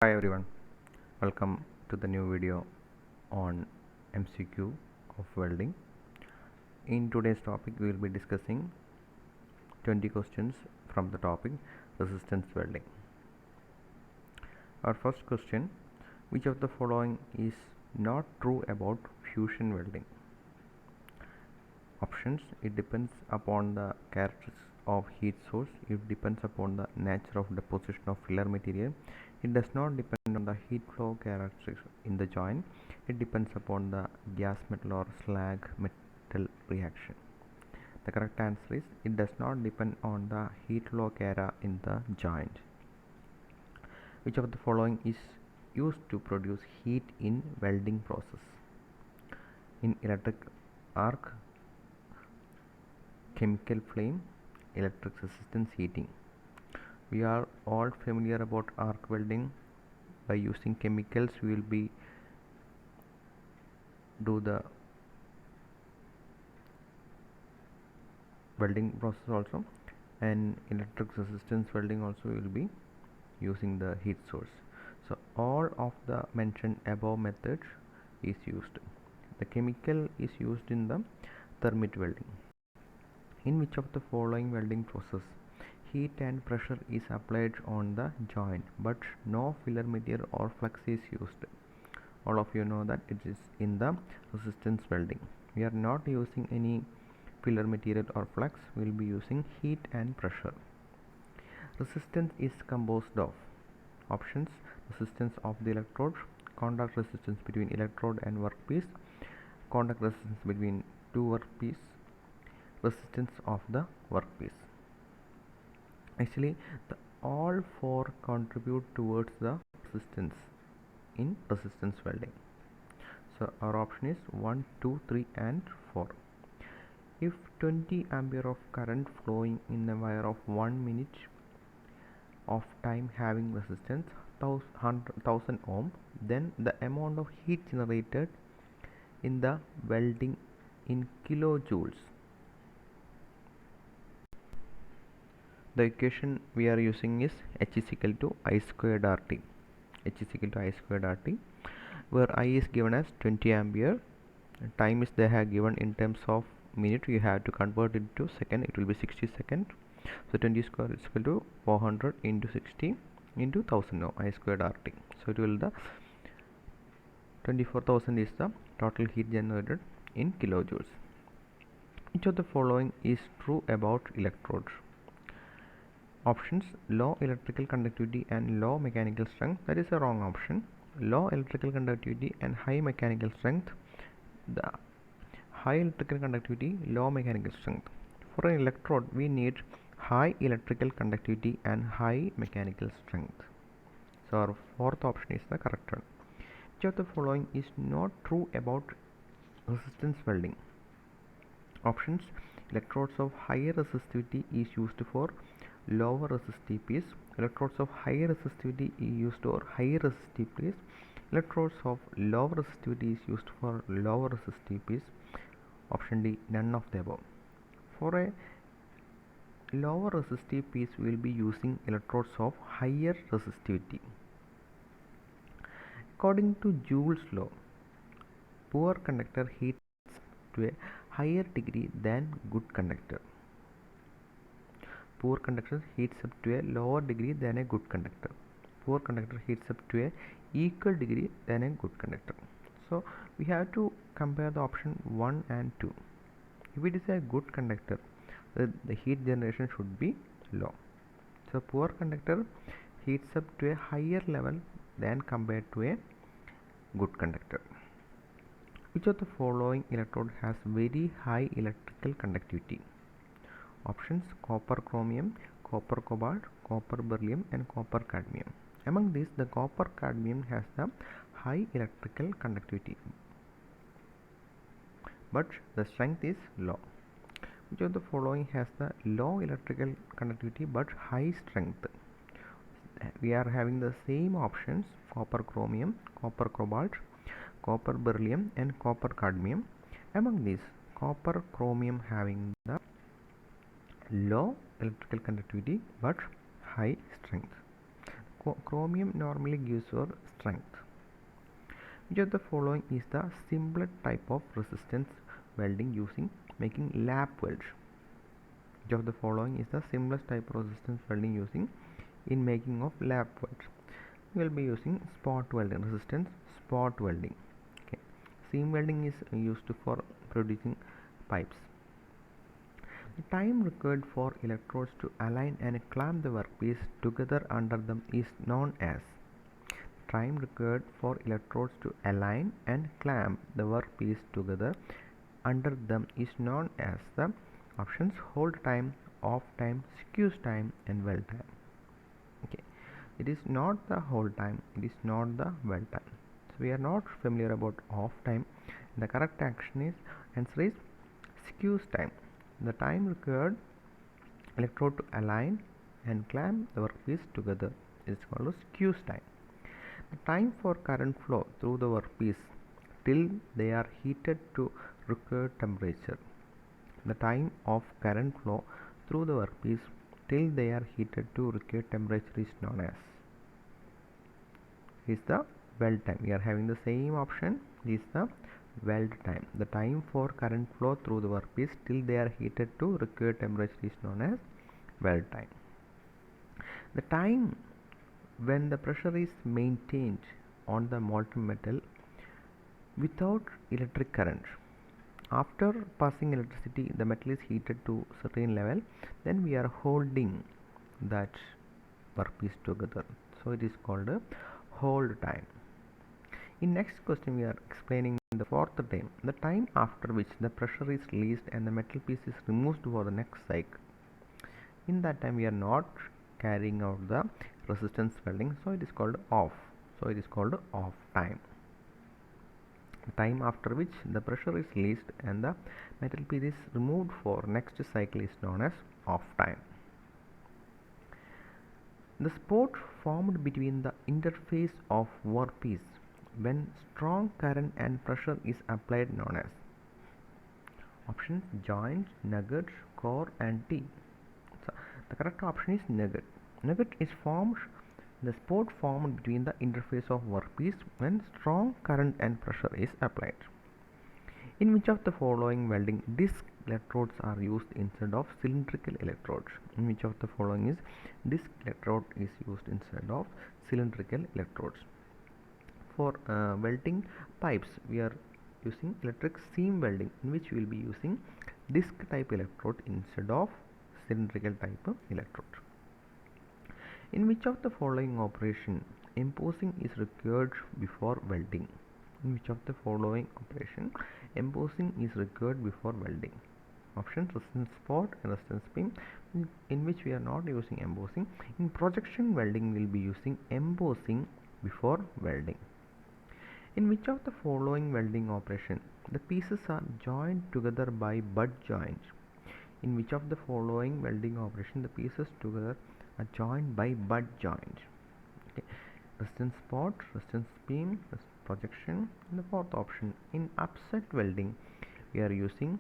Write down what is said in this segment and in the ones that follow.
Hi everyone, welcome to the new video on MCQ of welding. In today's topic we will be discussing 20 questions from the topic resistance welding. Our first question, which of the following is not true about fusion welding? Options: it depends upon the characteristics of heat source, it depends upon the nature of deposition of filler material, it does not depend on the heat flow characteristics in the joint, it depends upon the gas metal or slag metal reaction. The correct answer is it does not depend on the heat flow chara in the joint. Which of the following is used to produce heat in welding process? In electric arc, chemical flame, electric resistance heating. We are all familiar about arc welding. By using chemicals we will be do the welding process also, and electric resistance welding also will be using the heat source. So all of the mentioned above methods is used. The chemical is used in the thermite welding. In which of the following welding process heat and pressure is applied on the joint but no filler material or flux is used? All of you know that it is in the resistance welding. We are not using any filler material or flux, we will be using heat and pressure. Resistance is composed of options: resistance of the electrode, contact resistance between electrode and workpiece, contact resistance between two workpiece, resistance of the workpiece. Actually, all four contribute towards the resistance in resistance welding. So our option is 1, 2, 3 and 4. If 20 ampere of current flowing in a wire of 1 minute of time having resistance 1000 ohm, then the amount of heat generated in the welding in kilojoules. The equation we are using is H is equal to I squared RT. H is equal to I squared RT, where I is given as 20 ampere, time is they have given in terms of minute, you have to convert it to second, it will be 60 seconds. So 20 square is equal to 400 into 60 into 1000 now I squared RT. So it will the 24,000 is the total heat generated in kilojoules. Which of the following is true about electrodes? Options: low electrical conductivity and low mechanical strength. That is a wrong option. Low electrical conductivity and high mechanical strength. The high electrical conductivity, low mechanical strength. For an electrode we need high electrical conductivity and high mechanical strength. So our fourth option is the correct one. Which of the following is not true about resistance welding? Options: electrodes of higher resistivity is used for lower resistive piece, electrodes of higher resistivity is used for higher resistive piece, electrodes of lower resistivity is used for lower resistive piece. Option D, none of the above. For a lower resistive piece we will be using electrodes of higher resistivity. According to Joule's law, poor conductor heats to a higher degree than good conductor. Poor conductor heats up to a lower degree than a good conductor. Poor conductor heats up to a equal degree than a good conductor. So we have to compare the option 1 and 2. If it is a good conductor, the heat generation should be low. So poor conductor heats up to a higher level than compared to a good conductor. Which of the following electrode has very high electrical conductivity? Options: copper chromium, copper cobalt, copper beryllium and copper cadmium. Among these, the copper cadmium has the high electrical conductivity but the strength is low. Which of the following has the low electrical conductivity but high strength? We are having the same options: copper chromium, copper cobalt, copper beryllium and copper cadmium. Among these, copper chromium having the low electrical conductivity but high strength. chromium normally gives your strength. Which of the following is the simplest type of resistance welding using making lap welds? Which of the following is the simplest type of resistance welding using in making of lap welds? We will be using spot welding, resistance spot welding. Okay. Seam welding is used for producing pipes. The time required for electrodes to align and clamp the workpiece together under them is known as. Time required for electrodes to align and clamp the workpiece together under them is known as the options hold time, off time, squeeze time, and weld time. Okay, it is not the hold time, it is not the weld time. So we are not familiar about off time. The correct answer is squeeze time. The time required electrode to align and clamp the workpiece together is called squeeze time. The time for current flow through the workpiece till they are heated to required temperature. The time of current flow through the workpiece till they are heated to required temperature is known as the weld time. We are having the same option is the weld time. The time for current flow through the workpiece till they are heated to required temperature is known as weld time. The time when the pressure is maintained on the molten metal without electric current. After passing electricity, the metal is heated to certain level, then we are holding that workpiece together. So it is called a hold time. In next question we are explaining the fourth time, the time after which the pressure is released and the metal piece is removed for the next cycle. In that time we are not carrying out the resistance welding, so it is called off. So it is called off time. The time after which the pressure is released and the metal piece is removed for next cycle is known as off time. The spot formed between the interface of workpiece when strong current and pressure is applied known as options joints, nuggets, core, and T. So the correct option is nugget. Nugget is formed the spot formed between the interface of workpiece when strong current and pressure is applied. In which of the following welding disc electrodes are used instead of cylindrical electrodes? In which of the following is disc electrode is used instead of cylindrical electrodes? For welding pipes, we are using electric seam welding, in which we will be using disc type electrode instead of cylindrical type of electrode. In which of the following operation embossing is required before welding? In which of the following operation embossing is required before welding? Options resistance spot and resistance beam, in which we are not using embossing. In projection welding we will be using embossing before welding. In which of the following welding operation the pieces are joined together by butt joint? In which of the following welding operation the pieces together are joined by butt joint? Okay. Resistance spot, resistance beam, projection. And the fourth option, in upset welding we are using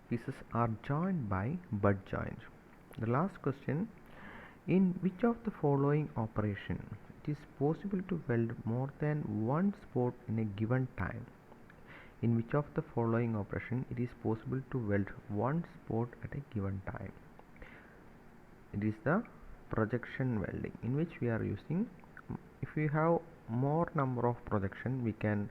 pieces are joined by butt joint. The last question, in which of the following operation it is possible to weld more than one spot in a given time? In which of the following operation it is possible to weld one spot at a given time? It is the projection welding, in which we are using, if we have more number of projection, we can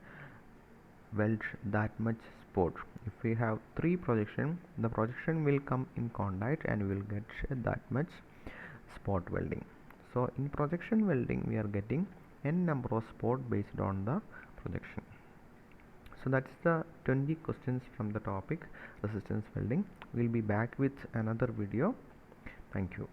weld that much spot. If we have 3 projection, the projection will come in contact and we will get that much spot welding. So in projection welding we are getting n number of spot based on the projection. So that's the 20 questions from the topic resistance welding. We'll be back with another video. Thank you.